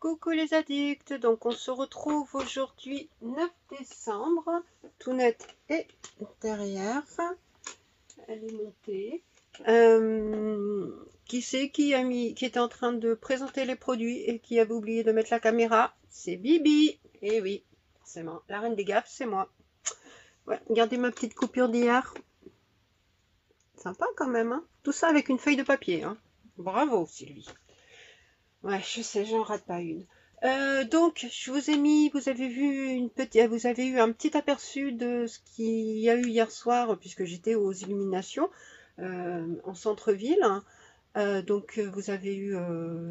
Coucou les addicts, donc on se retrouve aujourd'hui 9 décembre, tout net et derrière, elle est montée. Qui c'est qui était en train de présenter les produits et qui avait oublié de mettre la caméra? C'est Bibi. Et oui, c'est moi, la reine des gaffes, c'est moi. Ouais, regardez ma petite coupure d'hier. Sympa quand même, hein. Tout ça avec une feuille de papier, hein. Bravo Sylvie. Ouais, je sais, j'en rate pas une. Donc, je vous ai mis, vous avez vu vous avez eu un petit aperçu de ce qu'il y a eu hier soir, puisque j'étais aux illuminations en centre-ville. Donc, vous avez eu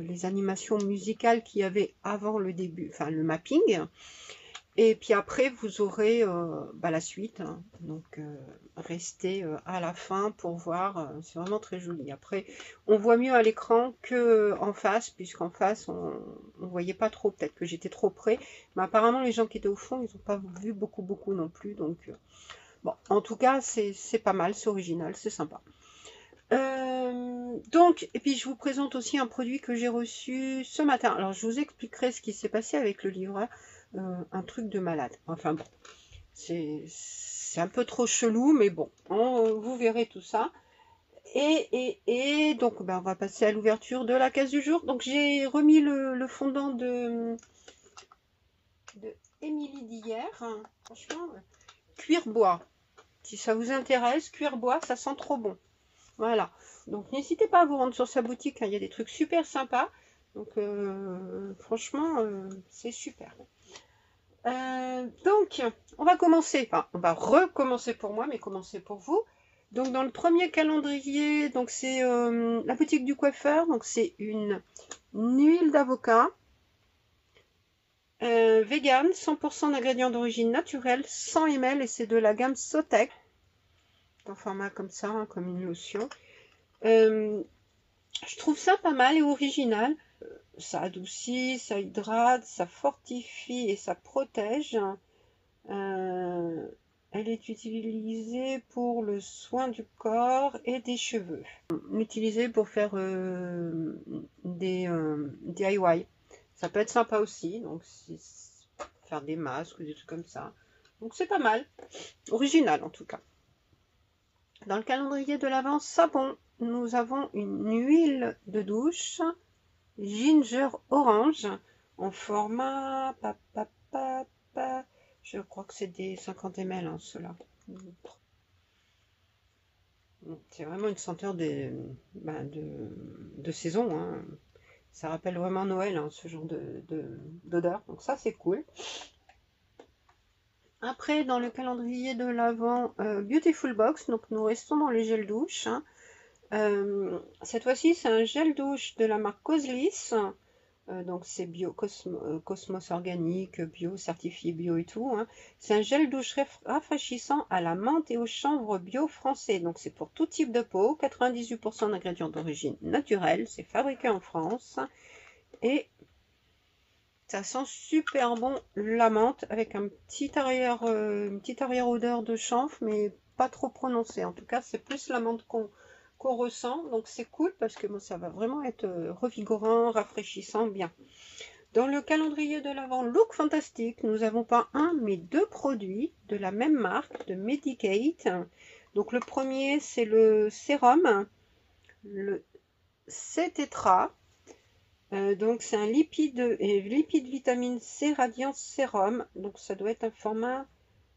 les animations musicales qu'il y avait avant le début, enfin le mapping. Et puis après, vous aurez la suite, hein. Donc, restez à la fin pour voir. C'est vraiment très joli. Après, on voit mieux à l'écran qu'en face, puisqu'en face, on ne voyait pas trop. Peut-être que j'étais trop près. Mais apparemment, les gens qui étaient au fond, ils n'ont pas vu beaucoup non plus. Donc, bon, en tout cas, c'est pas mal, c'est original, c'est sympa. Donc, et puis je vous présente aussi un produit que j'ai reçu ce matin. Alors, je vous expliquerai ce qui s'est passé avec le livreur. Un truc de malade. Enfin bon, c'est un peu trop chelou, mais bon, vous verrez tout ça. Et donc, on va passer à l'ouverture de la case du jour. Donc, j'ai remis le fondant de Émilie d'hier. Franchement, cuir bois. Si ça vous intéresse, cuir bois, ça sent trop bon. Voilà. Donc, n'hésitez pas à vous rendre sur sa boutique, hein. Il y a des trucs super sympas. Donc, franchement, c'est super. Donc, on va commencer, enfin, on va recommencer pour moi, mais commencer pour vous. Donc, dans le premier calendrier, donc c'est la boutique du coiffeur, donc c'est une huile d'avocat, vegan, 100% d'ingrédients d'origine naturelle, 100 ml, et c'est de la gamme Sotec, en format comme ça, hein, comme une lotion. Je trouve ça pas mal et original. Ça adoucit, ça hydrate, ça fortifie et ça protège. Elle est utilisée pour le soin du corps et des cheveux. L'utiliser pour faire des DIY. Ça peut être sympa aussi, donc faire des masques ou des trucs comme ça. Donc c'est pas mal. Original en tout cas. Dans le calendrier de l'Avent savon, nous avons une huile de douche Ginger Orange en format je crois que c'est des 50 ml, hein, ceux-là. C'est vraiment une senteur de saison, hein. Ça rappelle vraiment Noël, hein, ce genre d'odeur. Donc ça, c'est cool. Après, dans le calendrier de l'Avent, Beautiful Box. Donc nous restons dans les gels douche, hein. Cette fois-ci, c'est un gel douche de la marque Coslis. Donc c'est bio, Cosmos organique, bio, certifié bio et tout, hein. C'est un gel douche rafraîchissant à la menthe et au chanvre bio français. Donc c'est pour tout type de peau, 98% d'ingrédients d'origine naturelle, c'est fabriqué en France. Et ça sent super bon la menthe avec une petite arrière odeur de chanvre, mais pas trop prononcée. En tout cas, c'est plus la menthe qu'on ressent, donc c'est cool parce que ça va vraiment être revigorant, rafraîchissant, bien. Dans le calendrier de l'Avent Look Fantastique, nous avons pas un mais deux produits de la même marque, de Medik8. Donc le premier, c'est le sérum, le C-Tetra. Donc c'est un lipide vitamine C Radiance Sérum. Donc ça doit être un format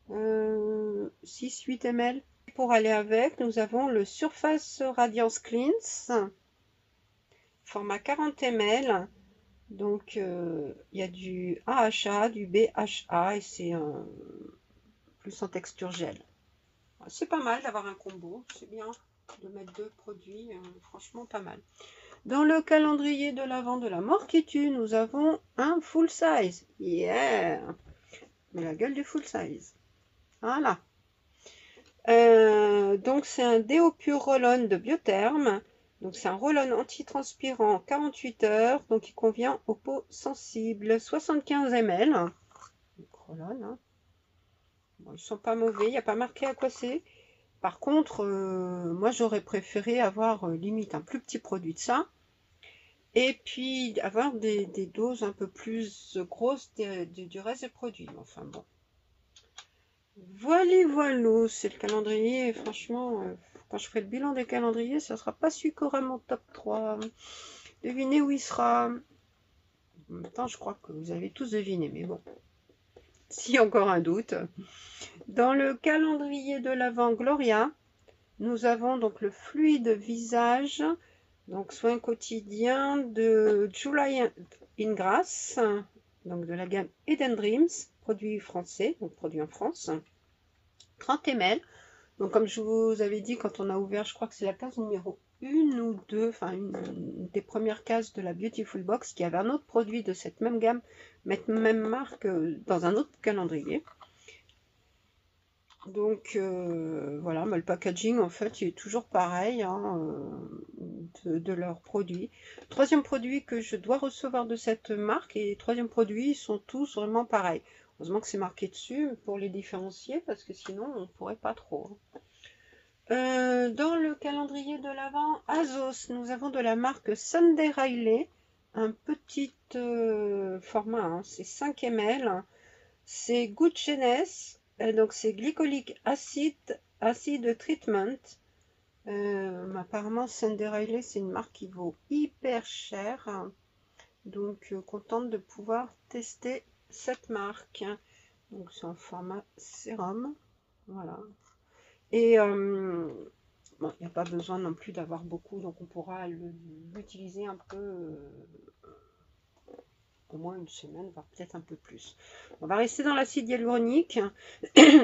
6-8 ml. Pour aller avec, nous avons le Surface Radiance Cleanse, format 40 ml. Donc, il y a du AHA, du BHA et c'est plus en texture gel. C'est pas mal d'avoir un combo, c'est bien de mettre deux produits, franchement pas mal. Dans le calendrier de l'Avent de la Morquitu, nous avons un full size. Yeah! Mais la gueule du full size. Voilà. Donc c'est un déo pur roll-on de Biotherm. Donc c'est un roll-on anti-transpirant 48 heures. Donc il convient aux peaux sensibles. 75 ml. Donc roll-on, hein. Bon, ils sont pas mauvais. Il n'y a pas marqué à quoi c'est. Par contre, moi j'aurais préféré avoir limite un plus petit produit de ça. Et puis avoir des doses un peu plus grosses du reste des produits. Enfin bon. Voilà, c'est le calendrier. Franchement, quand je ferai le bilan des calendriers, ça sera pas celui qui aura mon top 3. Devinez où il sera. En même temps, je crois que vous avez tous deviné, mais bon. S'il y a encore un doute. Dans le calendrier de l'Avent Gloria, nous avons donc le fluide visage, donc soin quotidien de July Ingrasс, donc de la gamme Eden Dreams, produit français, donc produit en France, 30 ml. Donc comme je vous avais dit quand on a ouvert, je crois que c'est la case numéro 1 ou 2, enfin une des premières cases de la Beautiful Box, qui avait un autre produit de cette même gamme, même marque, dans un autre calendrier. Donc voilà, mais le packaging en fait il est toujours pareil, hein, de leurs produits. Troisième produit que je dois recevoir de cette marque, et les troisième produits sont tous vraiment pareils. Heureusement que c'est marqué dessus pour les différencier, parce que sinon on pourrait pas trop. Dans le calendrier de l'Avent Azos, nous avons de la marque Sunday Riley, un petit format, hein, c'est 5 ml, c'est Good Jeunesse, donc c'est glycolic acid treatment. Apparemment Sunday Riley c'est une marque qui vaut hyper cher, donc contente de pouvoir tester cette marque. Donc c'est en format sérum, voilà. Et bon, il n'y a pas besoin non plus d'avoir beaucoup, donc on pourra l'utiliser un peu, au moins une semaine, voire peut-être un peu plus. On va rester dans l'acide hyaluronique.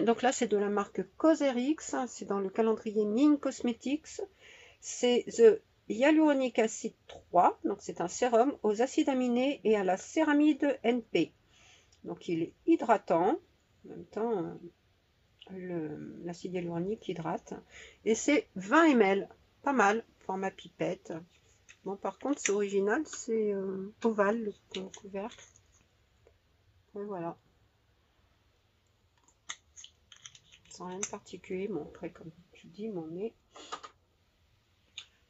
Donc là, c'est de la marque Cosrx, c'est dans le calendrier Ming Cosmetics. C'est The Hyaluronic Acid 3, donc c'est un sérum aux acides aminés et à la céramide NP. Donc il est hydratant, en même temps l'acide hyaluronique hydrate, et c'est 20 ml, pas mal, format pipette. Bon, par contre, c'est original, c'est ovale le couvercle. Et voilà. Sans rien de particulier. Bon, après, comme je dis, mon nez.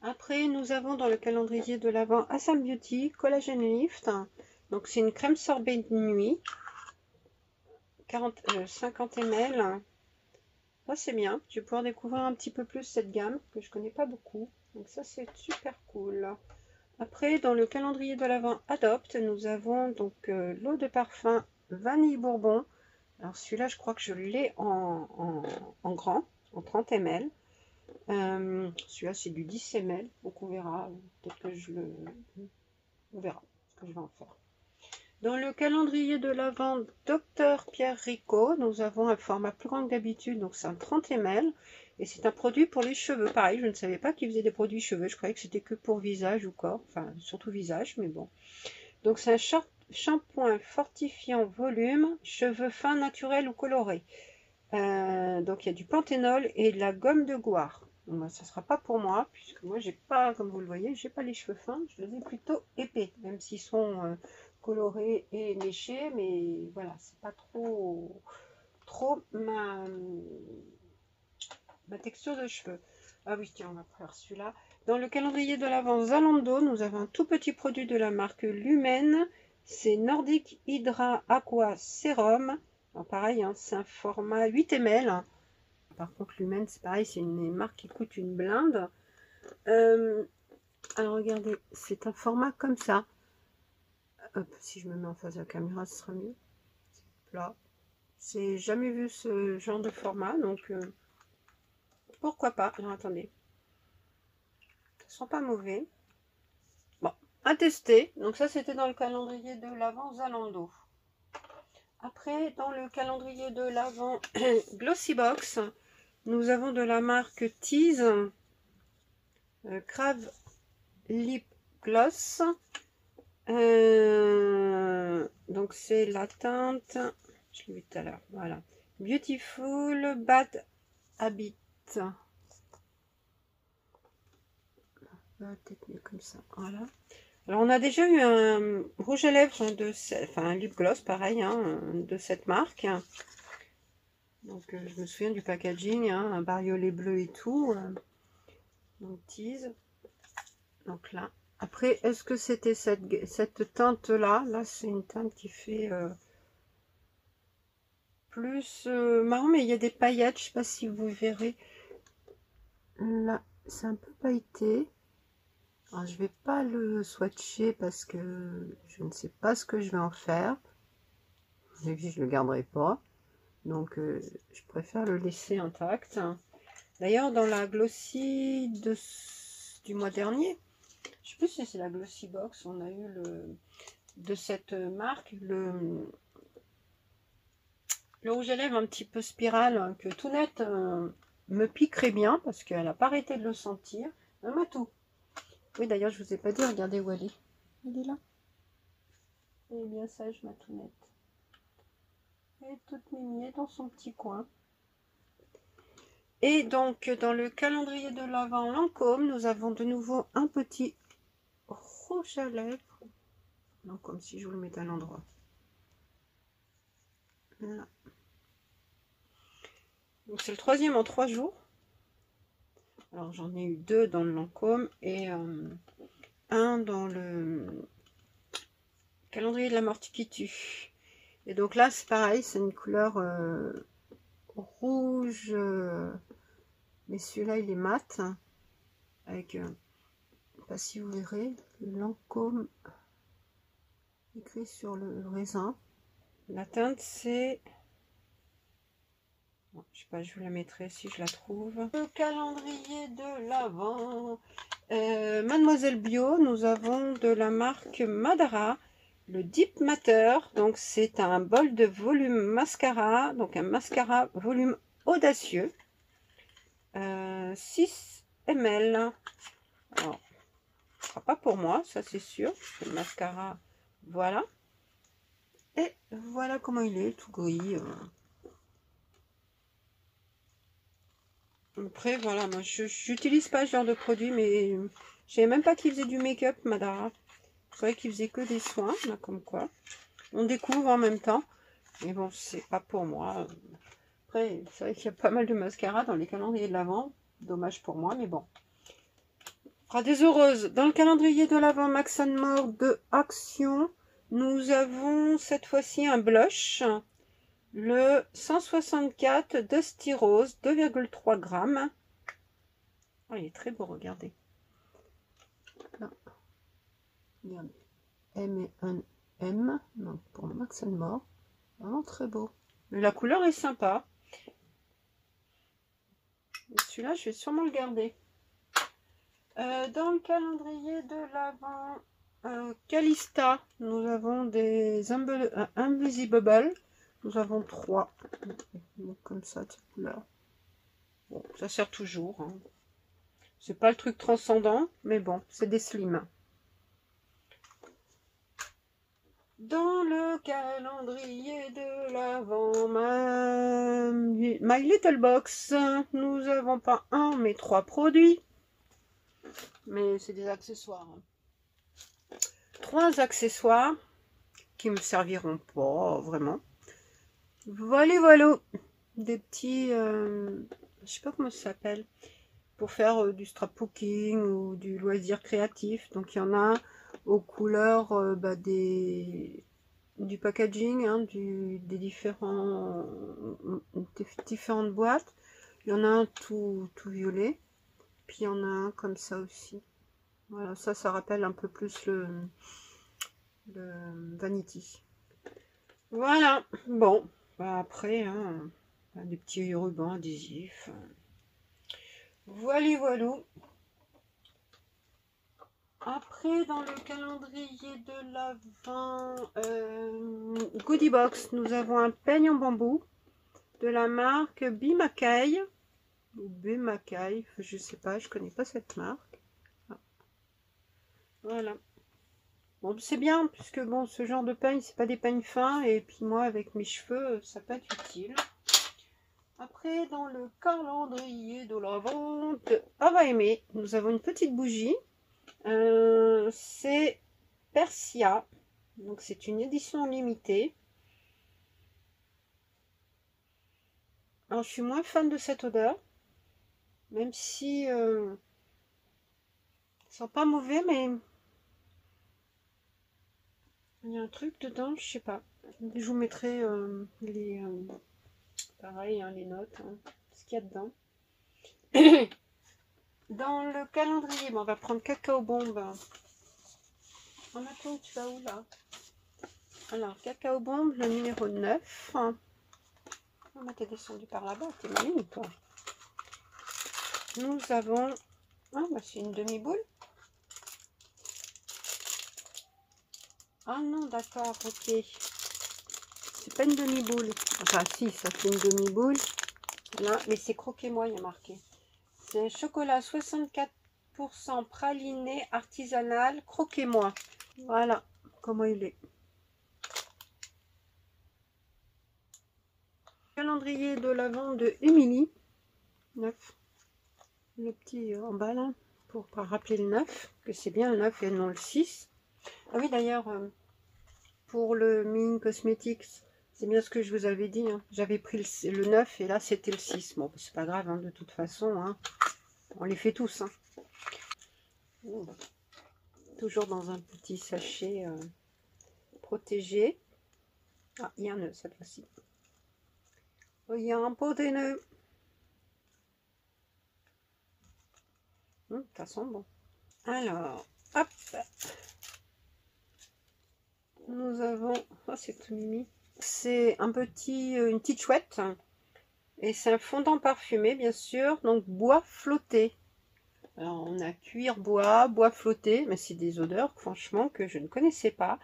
Après, nous avons dans le calendrier de l'Avent Assam Beauty Collagen Lift. Donc, c'est une crème sorbet de nuit. 50 ml. Ça, c'est bien. Je vais pouvoir découvrir un petit peu plus cette gamme que je connais pas beaucoup. Donc, ça, c'est super cool. Après, dans le calendrier de l'Avent Adopt, nous avons donc l'eau de parfum Vanille Bourbon. Alors celui-là, je crois que je l'ai en grand, en 30 ml. Celui-là, c'est du 10 ml, donc on verra. Peut-être que on verra ce que je vais en faire. Dans le calendrier de l'Avent Dr Pierre Rico, nous avons un format plus grand que d'habitude, donc c'est un 30 ml. Et c'est un produit pour les cheveux. Pareil, je ne savais pas qu'ils faisaient des produits cheveux. Je croyais que c'était que pour visage ou corps. Enfin, surtout visage, mais bon. Donc c'est un shampoing fortifiant volume, cheveux fins, naturels ou colorés. Donc il y a du panthénol et de la gomme de goire. Donc, bah, ça ne sera pas pour moi, puisque moi j'ai pas, comme vous le voyez, j'ai pas les cheveux fins. Je les ai plutôt épais, même s'ils sont colorés et léchés. Mais voilà, c'est pas trop ma texture de cheveux. Ah oui, tiens, on va faire celui-là. Dans le calendrier de l'Avent Zalando, nous avons un tout petit produit de la marque Lumen. C'est Nordic Hydra Aqua Serum. Alors pareil, hein, c'est un format 8 ml. Par contre, Lumen, c'est pareil, c'est une marque qui coûte une blinde. Alors regardez, c'est un format comme ça. Hop, si je me mets en face de la caméra, ce sera mieux. C'est plat. J'ai jamais vu ce genre de format, donc pourquoi pas. Alors attendez. Ils sont pas mauvais. Bon, à tester. Donc ça, c'était dans le calendrier de l'Avent Zalando. Après, dans le calendrier de l'Avent Glossy Box, nous avons de la marque Tease Crave Lip Gloss. Donc c'est la teinte, je l'ai vu tout à l'heure, voilà. Beautiful Bad Habit. Peut-être mieux comme ça, voilà. Alors on a déjà eu un rouge à lèvres enfin un lip gloss pareil, hein, de cette marque. Donc je me souviens du packaging, hein, un bariolé bleu et tout. Donc tease. Donc là, Après, est-ce que c'était cette teinte-là? Là, c'est une teinte qui fait plus marron, mais il y a des paillettes. Je sais pas si vous verrez. Là, c'est un peu pailleté. Alors, je vais pas le swatcher parce que je ne sais pas ce que je vais en faire. Et puis, je le garderai pas. Donc, je préfère le laisser intact. D'ailleurs, dans la Glossy du mois dernier, je sais plus si c'est la Glossy Box, on a eu de cette marque le rouge à lèvres un petit peu spirale que tout net me piquerait bien parce qu'elle n'a pas arrêté de le sentir. Même à tout. Oui, d'ailleurs, je vous ai pas dit, regardez où elle est. Elle est là. Elle est bien sage, ma tounette. Elle est toute mimi dans son petit coin. Et donc, dans le calendrier de l'Avent Lancôme, nous avons de nouveau un petit rouge à lèvres. Non, comme si je vous le mettais à l'endroit. Là. Donc, c'est le troisième en 3 jours. Alors, j'en ai eu 2 dans le Lancôme et un dans le calendrier de la mort qui tue. Et donc là, c'est pareil, c'est une couleur rouge, mais celui-là, il est mat, avec, je sais pas si vous verrez, le Lancôme écrit sur le raisin. La teinte, c'est... Bon, je sais pas, je vous la mettrai si je la trouve. Le calendrier de l'Avent. Mademoiselle Bio, nous avons de la marque Madara, le Deep Matter. Donc, c'est un bol de volume mascara. Donc, un mascara volume audacieux. 6 ml. Alors, ce sera pas pour moi, ça c'est sûr. Le mascara, voilà. Et voilà comment il est, tout gris. Après, voilà, moi, je n'utilise pas ce genre de produit, mais je savais même pas qu'il faisait du make-up, Madara. C'est vrai qu'il faisait que des soins, là, comme quoi. On découvre en même temps. Mais bon, c'est pas pour moi. Après, c'est vrai qu'il y a pas mal de mascara dans les calendriers de l'Avent. Dommage pour moi, mais bon. On fera des heureuses. Dans le calendrier de l'Avent Max & More de Action, nous avons cette fois-ci un blush. Le 164 Dusty Rose, 2,3 grammes. Oh, il est très beau, regardez. Là. Regardez. M et un M, donc pour Max & More. Vraiment très beau. Mais la couleur est sympa. Celui-là, je vais sûrement le garder. Dans le calendrier de l'Avent Calista, nous avons des Invisible. Nous avons 3. Comme ça, de cette couleur. Bon, ça sert toujours. Hein. C'est pas le truc transcendant, mais bon, c'est des slims. Dans le calendrier de l'Avent My Little Box, nous avons pas un, mais 3 produits. Mais c'est des accessoires. 3 accessoires qui me serviront pas vraiment. Voilà. Des petits... je sais pas comment ça s'appelle. Pour faire du scrapbooking ou du loisir créatif. Donc il y en a aux couleurs du packaging, hein, des différentes boîtes. Il y en a un tout violet, puis il y en a un comme ça aussi. Voilà, ça rappelle un peu plus le Vanity. Voilà, bon, bah après, hein, des petits rubans adhésifs. Voilà. Après, dans le calendrier de l'Avent Goodie Box, nous avons un peigne en bambou de la marque Bimakai ou Bimakai, je sais pas, je connais pas cette marque. Ah. Voilà. Bon, c'est bien puisque bon, ce genre de peigne, c'est pas des peignes fins et puis moi avec mes cheveux, ça peut être utile. Après, dans le calendrier de l'Avent Ava Aimé, nous avons une petite bougie. C'est Persia, donc c'est une édition limitée. Alors je suis moins fan de cette odeur, même si ils sont pas mauvais, mais Il y a un truc dedans, je sais pas. Je vous mettrai les pareil, hein, les notes, hein, ce qu'il y a dedans. Dans le calendrier, bon, on va prendre Cacao Bombe. Oh, attends, tu vas où là? Alors, Cacao Bombe, le numéro 9. Oh, bah, t'es descendu par là-bas, t'es maligne, toi. Nous avons... Ah, bah, c'est une demi-boule. Ah non, d'accord, ok. C'est pas une demi-boule. Enfin, si, ça fait une demi-boule. Là, mais c'est croquez-moi, il y a marqué. C'est un chocolat 64% praliné artisanal, croquez-moi. Voilà comment il est. Calendrier de l'Avent de Émilie. 9. Le petit emballage pour rappeler le 9, que c'est bien le 9 et non le 6. Ah oui, d'ailleurs, pour le Ming Cosmetics, c'est bien ce que je vous avais dit. Hein. J'avais pris le 9 et là c'était le 6. Bon, c'est pas grave, hein, de toute façon. Hein. On les fait tous. Hein. Toujours dans un petit sachet protégé. Ah, il y a un nœud cette fois-ci. Oh, il y a un pot de nœud. Ça sent bon. Alors, hop. Nous avons... Oh, c'est tout mimi. C'est un petit, une petite chouette. Et c'est un fondant parfumé, bien sûr. Donc, bois flotté. Alors, on a cuir bois, bois flotté. Mais c'est des odeurs, franchement, que je ne connaissais pas.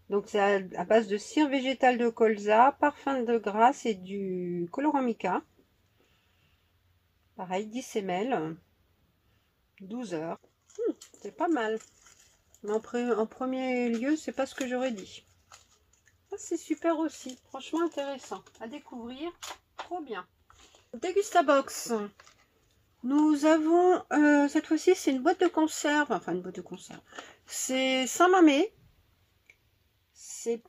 Donc, c'est à base de cire végétale de colza, parfum de grasse et du colorant mica. Pareil, 10 ml. 12 heures. C'est pas mal. Mais en premier lieu, c'est pas ce que j'aurais dit. Ah, c'est super aussi. Franchement intéressant à découvrir. Trop bien. Dégustabox. Nous avons, cette fois-ci, c'est une boîte de conserve. Enfin, une boîte de conserve. C'est Saint-Mamé. C'est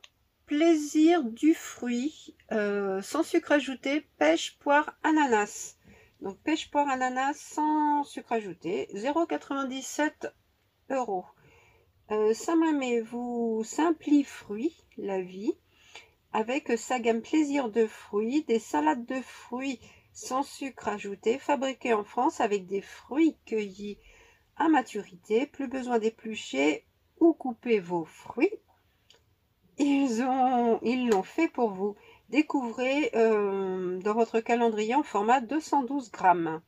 plaisir du fruit. Sans sucre ajouté. Pêche, poire, ananas. Donc, pêche, poire, ananas sans sucre ajouté. 0,97 €. Saint-Mamé vous simplifie fruits, la vie, avec sa gamme plaisir de fruits, des salades de fruits sans sucre ajouté, fabriquées en France avec des fruits cueillis à maturité. Plus besoin d'éplucher ou couper vos fruits. Ils l'ont fait pour vous. Découvrez dans votre calendrier en format 212 grammes.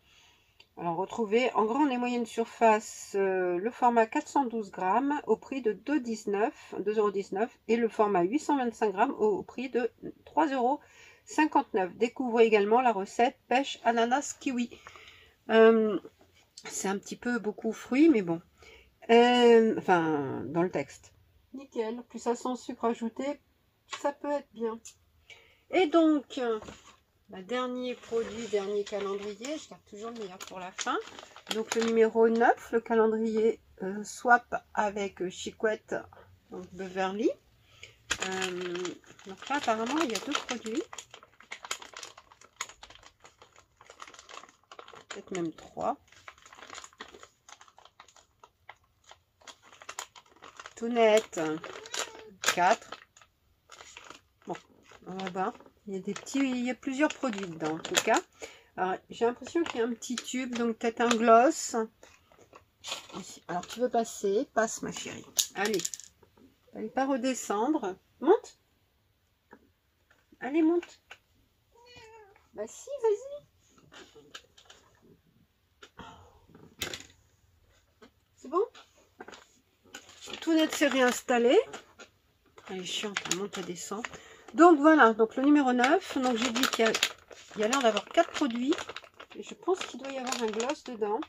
Alors, retrouvez en grande et moyenne surface le format 412 grammes au prix de 2,19 € et le format 825 grammes au prix de 3,59 €. Découvrez également la recette pêche ananas kiwi. C'est un petit peu beaucoup fruits, mais bon. Enfin, dans le texte. Nickel. Plus ça sans sucre ajouté, ça peut être bien. Et donc... dernier produit, dernier calendrier, je garde toujours le meilleur pour la fin. Donc le numéro 9, le calendrier swap avec Chicouette, donc Beverly. Donc là apparemment il y a 2 produits. Peut-être même 3. Tout net, 4. Bon, on va voir. Il y a plusieurs produits dedans en tout cas. J'ai l'impression qu'il y a un petit tube, donc peut-être un gloss. Ici. Alors tu veux passer, passe ma chérie. Allez, allez pas redescendre. Monte. Allez, monte. Bah si, vas-y. C'est bon? Tout net s'est réinstallé. Elle est chiante, elle monte, elle descend. Donc voilà, donc le numéro 9. Donc j'ai dit qu'il y a l'air d'avoir 4 produits. Et je pense qu'il doit y avoir un gloss dedans.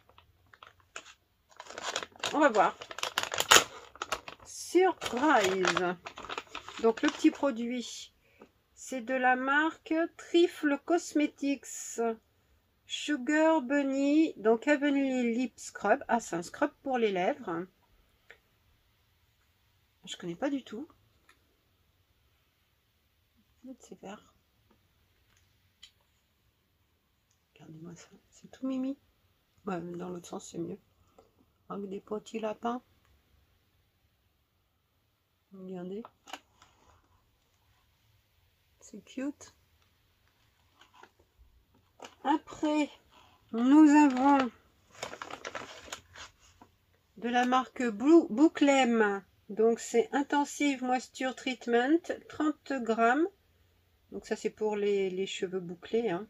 On va voir. Surprise. Donc le petit produit, c'est de la marque Trifle Cosmetics Sugar Bunny. Donc Heavenly Lip Scrub. Ah, c'est un scrub pour les lèvres. Je connais pas du tout. C'est vert. Regardez-moi ça. C'est tout mimi. Ouais, dans l'autre sens, c'est mieux. Avec des petits lapins. Regardez. C'est cute. Après, nous avons de la marque Bouclem. Donc c'est Intensive Moisture Treatment, 30 grammes. Donc ça c'est pour les cheveux bouclés. Hein.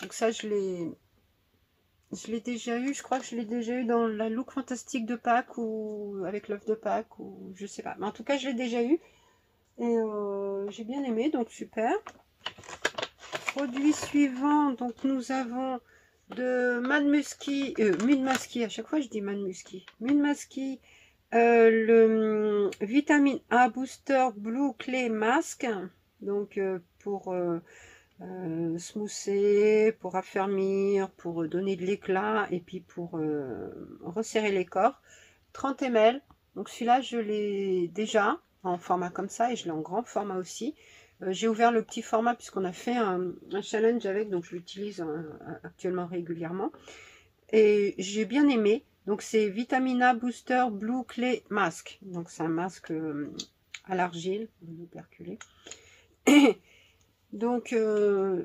Donc ça je l'ai déjà eu, je crois que je l'ai déjà eu dans la look fantastique de Pâques ou avec l'œuf de Pâques ou je sais pas. Mais en tout cas je l'ai déjà eu et j'ai bien aimé, donc super. Produit suivant, donc nous avons de Mad Musky, Mud Musky, à chaque fois je dis Mad Musky, Mud Musky, le Vitamine A Booster Blue Clay Mask, donc pour smoother, pour affermir, pour donner de l'éclat et puis pour resserrer les corps. 30 ml, donc celui-là je l'ai déjà en format comme ça et je l'ai en grand format aussi. J'ai ouvert le petit format puisqu'on a fait un challenge avec, donc je l'utilise actuellement régulièrement. Et j'ai bien aimé. Donc c'est Vitamina Booster Blue Clay Mask. Donc c'est un masque à l'argile, perculé. Donc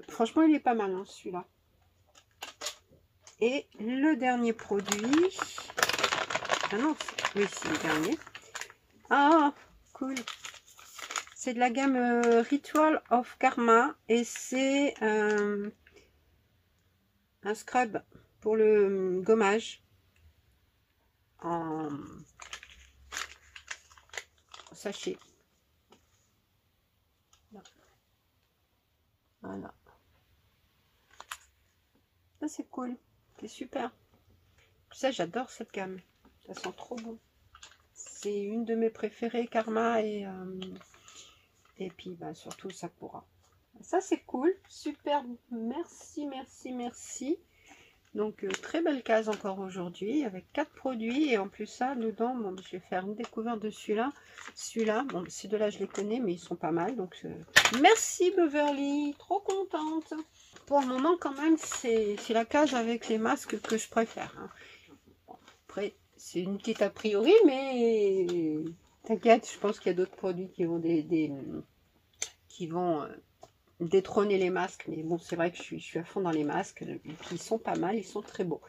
franchement il est pas mal hein, celui-là. Et le dernier produit. Ah non, oui c'est le dernier. Ah cool. C'est de la gamme Ritual of Karma et c'est un scrub pour le gommage en sachet. Voilà. Ça c'est cool, c'est super. Ça j'adore cette gamme, ça sent trop bon. C'est une de mes préférées, Karma et puis bah, surtout Sakura. Ça c'est cool, super, merci, merci, merci. Donc très belle case encore aujourd'hui avec 4 produits et en plus ça dedans, bon, je vais faire une découverte de celui-là, bon ces deux-là je les connais mais ils sont pas mal donc merci Beverly, trop contente. Pour le moment quand même c'est la case avec les masques que je préfère. Hein. Bon, après c'est une petite a priori mais t'inquiète, je pense qu'il y a d'autres produits qui vont détrôner les masques, mais bon c'est vrai que je suis à fond dans les masques et puis ils sont pas mal, ils sont très beaux,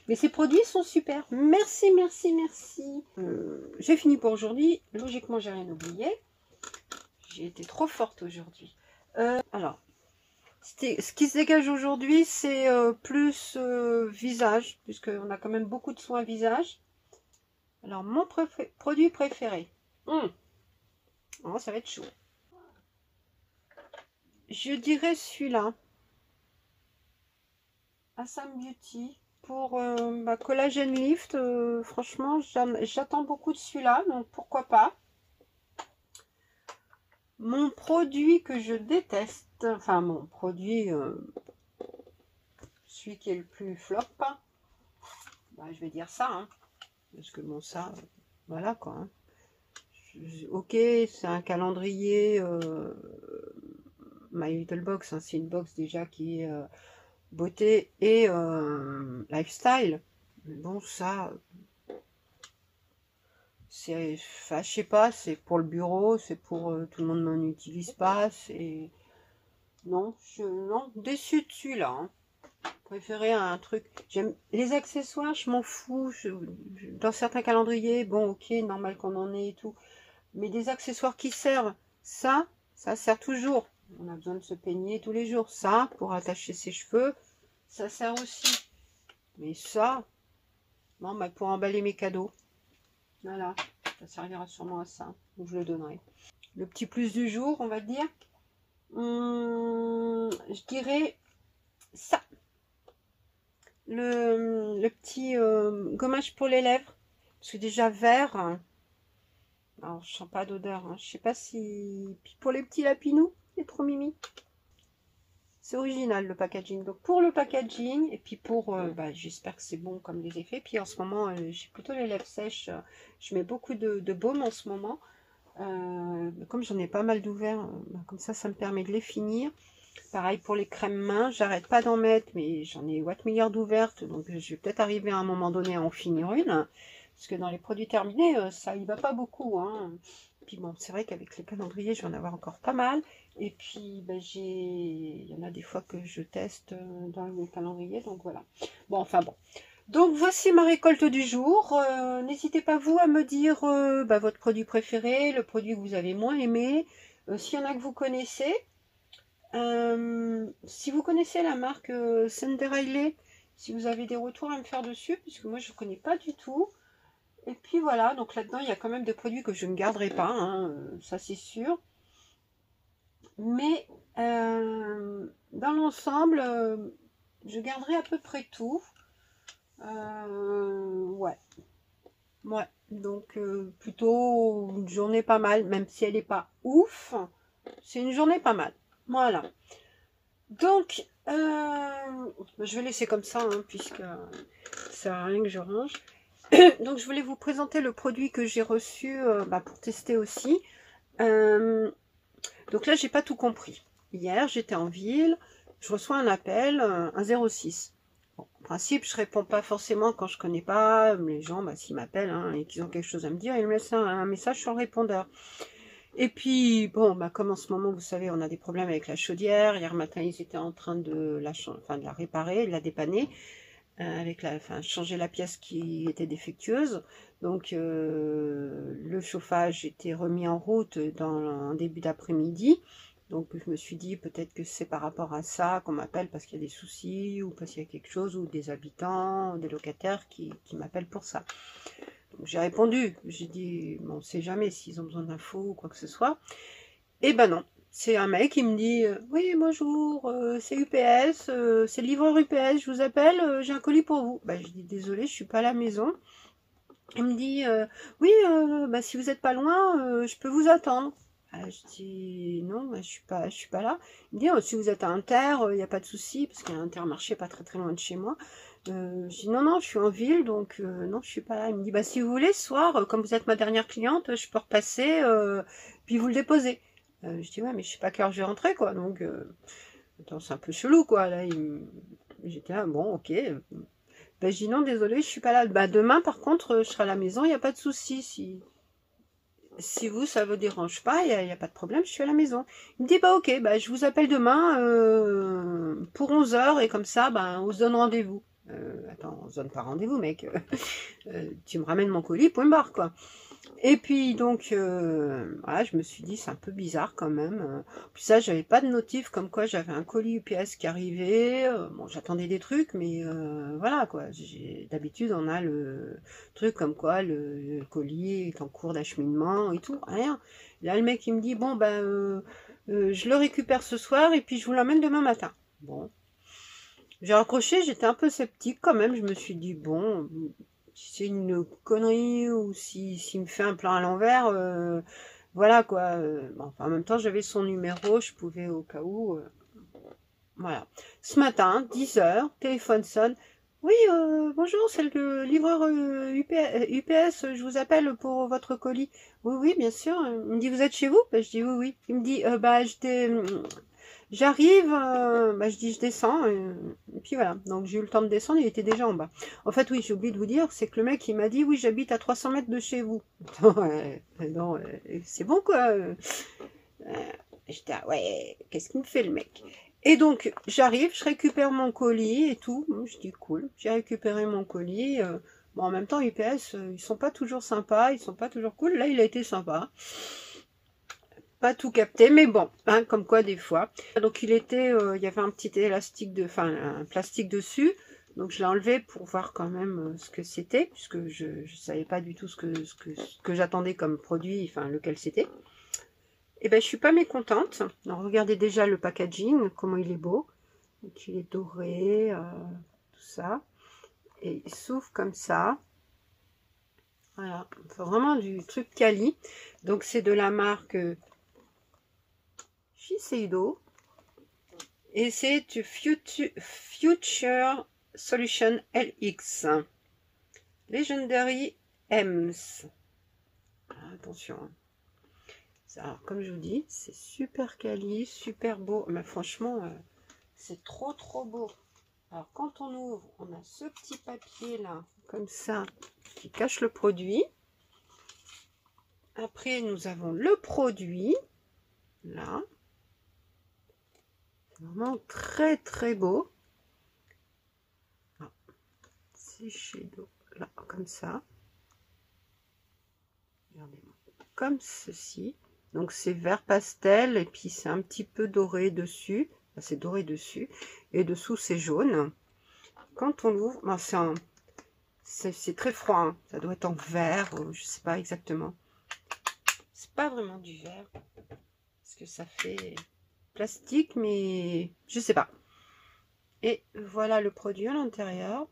mais ces produits sont super. Merci, merci, merci. J'ai fini pour aujourd'hui, logiquement j'ai rien oublié, j'ai été trop forte aujourd'hui. Alors ce qui se dégage aujourd'hui c'est plus visage, puisqu'on a quand même beaucoup de soins visage. Alors mon produit préféré, oh, ça va être chaud. Je dirais celui-là, Assam Beauty, pour Collagen Lift. Franchement, j'attends beaucoup de celui-là, donc pourquoi pas. Mon produit que je déteste, enfin mon produit, celui qui est le plus flop, bah, je vais dire ça, hein, parce que bon ça, voilà quoi. Hein. Ok, c'est un calendrier My Little Box, hein, c'est une box déjà qui est beauté et lifestyle. Mais bon, ça, c'est, enfin, je sais pas, c'est pour le bureau, c'est pour tout le monde n'en utilise pas, c'est non, non, déçu de celui-là. Hein. Préféré un truc. J'aime les accessoires, je m'en fous. Dans certains calendriers, bon, ok, normal qu'on en ait et tout. Mais des accessoires qui servent, ça sert toujours. On a besoin de se peigner tous les jours. Ça, pour attacher ses cheveux, ça sert aussi. Mais ça, non, bah, pour emballer mes cadeaux. Voilà, ça servira sûrement à ça. Donc je le donnerai. Le petit plus du jour, on va dire. Je dirais ça. Le petit gommage pour les lèvres. Parce que déjà vert. Alors je sens pas d'odeur. Hein. Je sais pas si. Puis pour les petits lapinous, c'est trop mimi. C'est original le packaging. Donc pour le packaging et puis pour, j'espère que c'est bon comme les effets. Puis en ce moment, j'ai plutôt les lèvres sèches. Je mets beaucoup de baume en ce moment. Comme j'en ai pas mal d'ouverts, comme ça me permet de les finir. Pareil pour les crèmes mains, j'arrête pas d'en mettre, mais j'en ai what milliards d'ouvertes. Donc je vais peut-être arriver à un moment donné à en finir une. Parce que dans les produits terminés, ça y va pas beaucoup. Hein. puis bon, c'est vrai qu'avec les calendriers, je vais en avoir encore pas mal. Et puis, ben, il y en a des fois que je teste dans le calendrier, donc voilà. Bon, enfin bon. Donc voici ma récolte du jour. N'hésitez pas vous à me dire bah, votre produit préféré, le produit que vous avez moins aimé, s'il y en a que vous connaissez. Si vous connaissez la marque Senderiley, si vous avez des retours à me faire dessus, puisque moi je ne connais pas du tout. Et puis voilà, donc là-dedans il y a quand même des produits que je ne garderai pas, hein, ça c'est sûr. Mais dans l'ensemble, je garderai à peu près tout. Ouais. Ouais, donc plutôt une journée pas mal, même si elle n'est pas ouf, c'est une journée pas mal. Voilà. Donc, je vais laisser comme ça, hein, puisque ça sert à rien que je range. Donc, je voulais vous présenter le produit que j'ai reçu bah, pour tester aussi. Donc là, j'ai pas tout compris. Hier, j'étais en ville, je reçois un appel, un 06. Bon, en principe, je réponds pas forcément quand je connais pas les gens, bah, s'ils m'appellent hein, et qu'ils ont quelque chose à me dire, ils me laissent un message sur le répondeur. Et puis, bon, bah, comme en ce moment, vous savez, on a des problèmes avec la chaudière. Hier matin, ils étaient en train de de la réparer, de la dépanner, changer la pièce qui était défectueuse. Donc, le chauffage était remis en route en début d'après-midi. Donc, je me suis dit peut-être que c'est par rapport à ça qu'on m'appelle parce qu'il y a des soucis ou parce qu'il y a quelque chose ou des habitants, des locataires qui m'appellent pour ça. Donc, j'ai répondu. J'ai dit, bon, on ne sait jamais s'ils ont besoin d'infos ou quoi que ce soit. Et ben non. C'est un mec qui me dit oui bonjour c'est UPS c'est le livreur UPS je vous appelle j'ai un colis pour vous. Bah, je dis désolé je suis pas à la maison. Il me dit oui bah, si vous êtes pas loin je peux vous attendre. Ah, je dis non bah, je suis pas là. Il me dit si vous êtes à Inter il n'y a pas de souci parce qu'il y a un Intermarché pas très loin de chez moi. Je dis non je suis en ville donc non je suis pas là. Il me dit bah si vous voulez ce soir comme vous êtes ma dernière cliente je peux repasser puis vous le déposer. Je dis ouais mais je sais pas à quelle heure je vais rentrer quoi donc attends c'est un peu chelou quoi là j'étais là bon ok ben, je dis non désolé je suis pas là bah demain par contre je serai à la maison il n'y a pas de souci si vous ça vous dérange pas il y a pas de problème je suis à la maison. Il me dit bah ok bah je vous appelle demain pour 11 h et comme ça bah on se donne rendez-vous. Attends on se donne pas rendez-vous mec tu me ramènes mon colis point barre quoi. Et puis donc voilà, je me suis dit c'est un peu bizarre quand même. Puis ça, j'avais pas de notif comme quoi j'avais un colis UPS qui arrivait. Bon, j'attendais des trucs, mais voilà quoi. D'habitude on a le truc comme quoi le colis est en cours d'acheminement et tout, rien. Là le mec il me dit bon ben je le récupère ce soir et puis je vous l'emmène demain matin. Bon, j'ai raccroché, j'étais un peu sceptique quand même. Je me suis dit bon. Si c'est une connerie ou s'il me fait un plan à l'envers, voilà quoi. Bon, enfin, en même temps, j'avais son numéro, je pouvais au cas où. Voilà. Ce matin, 10 h, téléphone sonne. Oui, bonjour, c'est le livreur UPS, je vous appelle pour votre colis. Oui, oui, bien sûr. Il me dit, vous êtes chez vous? Ben, je dis oui, oui. Il me dit, bah, j'arrive, bah, je dis je descends, et puis voilà. Donc j'ai eu le temps de descendre, il était déjà en bas. En fait, oui, j'ai oublié de vous dire, c'est que le mec il m'a dit, oui, j'habite à 300 mètres de chez vous. Non, c'est bon quoi. J'étais, ah, ouais, qu'est-ce qu'il me fait le mec? Et donc j'arrive, je récupère mon colis et tout. Je dis cool, j'ai récupéré mon colis. Bon, en même temps, UPS, ils sont pas toujours sympas, ils sont pas toujours cool. Là, il a été sympa. Pas tout capté, mais bon, hein, comme quoi des fois. Donc il y avait un petit élastique un plastique dessus. Donc je l'ai enlevé pour voir quand même ce que c'était, puisque je ne savais pas du tout ce que j'attendais comme produit, enfin lequel c'était. Et ben je suis pas mécontente. Donc regardez déjà le packaging, comment il est beau. Donc il est doré, tout ça. Et il s'ouvre comme ça. Voilà, enfin, vraiment du truc quali. Donc c'est de la marque Shiseido. Et c'est Future Solution LX. Legendary Ems. Attention. Alors, comme je vous dis, c'est super quali, super beau. Mais franchement, c'est trop trop beau. Alors, quand on ouvre, on a ce petit papier là, comme ça, qui cache le produit. Après, nous avons le produit. Là. C'est vraiment très très beau. C'est Shadow. Là, comme ça. Regardez-moi. Comme ceci. Donc c'est vert pastel et puis c'est un petit peu doré dessus. C'est doré dessus. Et dessous c'est jaune. Quand on l'ouvre, ben, c'est très froid. Hein. Ça doit être en vert, je sais pas exactement. C'est pas vraiment du verre. Parce que ça fait plastique, mais je sais pas. Et voilà le produit à l'intérieur.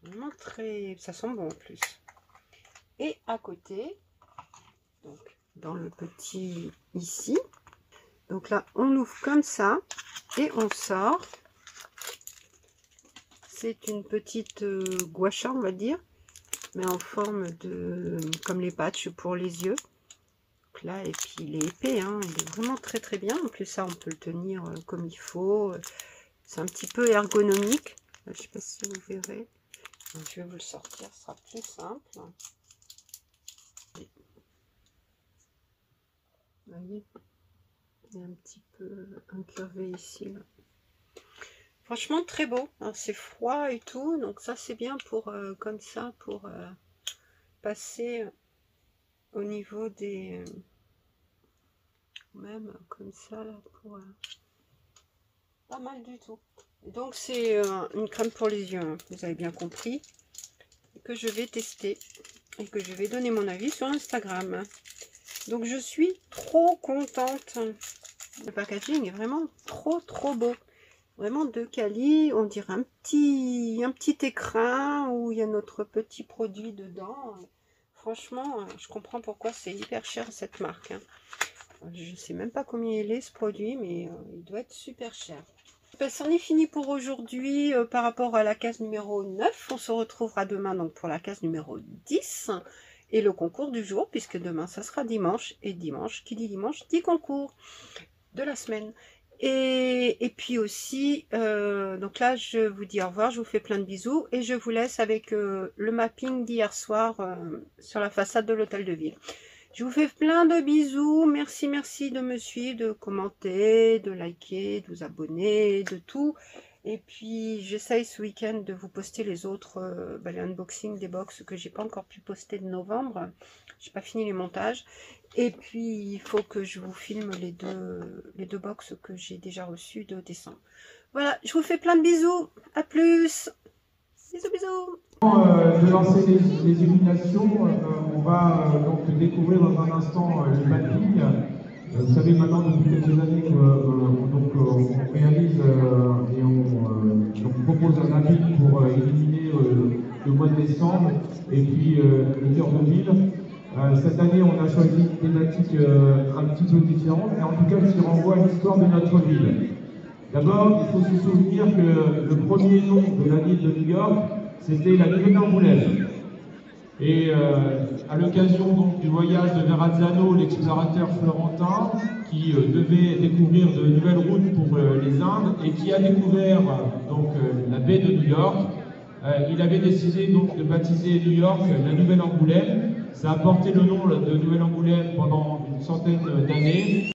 Vraiment très... Ça sent bon en plus. Et à côté, donc dans le petit ici, donc là on l'ouvre comme ça et on sort. C'est une petite gua sha, on va dire, mais en forme de comme les patchs pour les yeux. Donc là, et puis il est épais, hein, il est vraiment très très bien. En plus ça on peut le tenir comme il faut. C'est un petit peu ergonomique. Je sais pas si vous verrez. Donc, je vais vous le sortir, ce sera plus simple. Vous voyez, il est un petit peu incurvé ici. Là. Franchement, très beau. C'est froid et tout, donc ça c'est bien pour comme ça pour passer au niveau des même comme ça là pour pas mal du tout. Donc c'est une crème pour les yeux, hein, vous avez bien compris, que je vais tester et que je vais donner mon avis sur Instagram. Donc je suis trop contente. Le packaging est vraiment trop beau. Vraiment de quali. On dirait un petit écrin où il y a notre petit produit dedans. Franchement, je comprends pourquoi c'est hyper cher cette marque. Hein. Je ne sais même pas combien il est ce produit, mais il doit être super cher. Ben, c'en est fini pour aujourd'hui par rapport à la case numéro 9. On se retrouvera demain donc pour la case numéro 10. Et le concours du jour, puisque demain ça sera dimanche, et dimanche, qui dit dimanche, dit concours de la semaine. Et puis aussi, donc là je vous dis au revoir, je vous fais plein de bisous, et je vous laisse avec le mapping d'hier soir sur la façade de l'hôtel de ville. Je vous fais plein de bisous, merci de me suivre, de commenter, de liker, de vous abonner, de tout. Et puis j'essaye ce week-end de vous poster les autres, les unboxings des box que j'ai pas encore pu poster de novembre. J'ai pas fini les montages. Et puis il faut que je vous filme les deux box que j'ai déjà reçus de décembre. Voilà, je vous fais plein de bisous. À plus. Bisous. De lancer les illuminations, on va donc découvrir dans un instant le mapping. Vous savez maintenant depuis quelques années on réalise et on propose un mapping pour illuminer le mois de décembre et puis le cœur de ville. Cette année on a choisi une thématique un petit peu différente, mais en tout cas qui renvoie à l'histoire de notre ville. D'abord, il faut se souvenir que le premier nom de la ville de New York, c'était la Nouvelle-Angleterre. Et à l'occasion donc du voyage de Verrazzano, l'explorateur florentin, qui devait découvrir de nouvelles routes pour les Indes et qui a découvert donc la baie de New York, il avait décidé donc de baptiser New York la Nouvelle-Angoulême. Ça a porté le nom de Nouvelle-Angoulême pendant une centaine d'années.